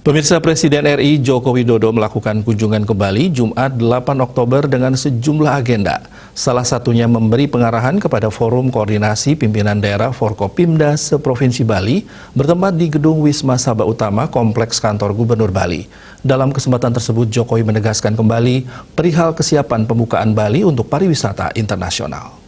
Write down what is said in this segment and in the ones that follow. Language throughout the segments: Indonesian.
Pemirsa, Presiden RI Joko Widodo melakukan kunjungan ke Bali Jumat 8 Oktober dengan sejumlah agenda. Salah satunya memberi pengarahan kepada Forum Koordinasi Pimpinan Daerah Forkopimda se-Provinsi Bali bertempat di Gedung Wisma Sabah Utama Kompleks Kantor Gubernur Bali. Dalam kesempatan tersebut, Jokowi menegaskan kembali perihal kesiapan pembukaan Bali untuk pariwisata internasional.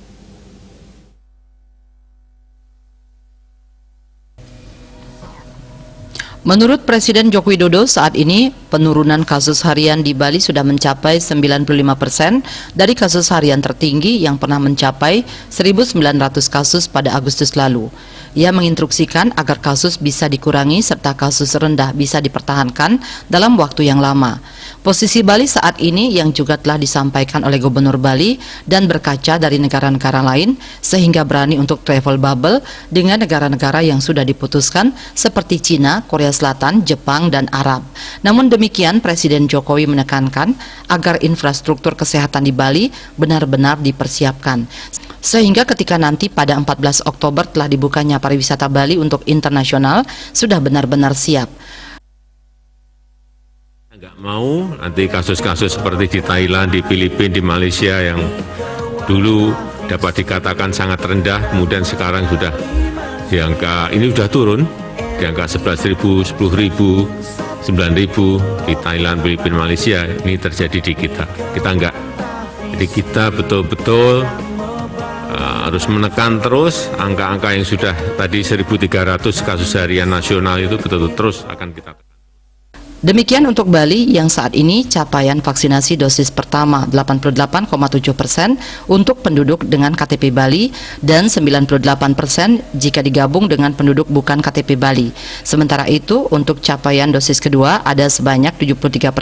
Menurut Presiden Joko Widodo, saat ini penurunan kasus harian di Bali sudah mencapai 95% dari kasus harian tertinggi yang pernah mencapai 1.900 kasus pada Agustus lalu. Ia menginstruksikan agar kasus bisa dikurangi serta kasus rendah bisa dipertahankan dalam waktu yang lama. Posisi Bali saat ini yang juga telah disampaikan oleh Gubernur Bali dan berkaca dari negara-negara lain sehingga berani untuk travel bubble dengan negara-negara yang sudah diputuskan seperti Cina, Korea Selatan, Jepang, dan Arab. Namun demikian, Presiden Jokowi menekankan agar infrastruktur kesehatan di Bali benar-benar dipersiapkan. Sehingga ketika nanti pada 14 Oktober telah dibukanya pariwisata Bali untuk internasional, sudah benar-benar siap. Nggak mau nanti kasus-kasus seperti di Thailand, di Filipina, di Malaysia yang dulu dapat dikatakan sangat rendah, kemudian sekarang sudah di angka, ini sudah turun, di angka 11.000, 10.000, 9.000 di Thailand, Filipina, Malaysia. Ini terjadi di kita. Kita enggak. Jadi kita betul-betul harus menekan terus angka-angka yang sudah tadi 1.300 kasus harian nasional itu betul-betul terus akan kita tekan. Demikian untuk Bali yang saat ini capaian vaksinasi dosis pertama 88,7% untuk penduduk dengan KTP Bali dan 98% jika digabung dengan penduduk bukan KTP Bali. Sementara itu untuk capaian dosis kedua ada sebanyak 73%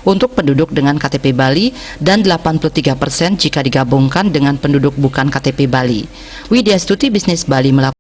untuk penduduk dengan KTP Bali dan 83% jika digabungkan dengan penduduk bukan KTP Bali. Widya Stuti, Bisnis Bali melakukan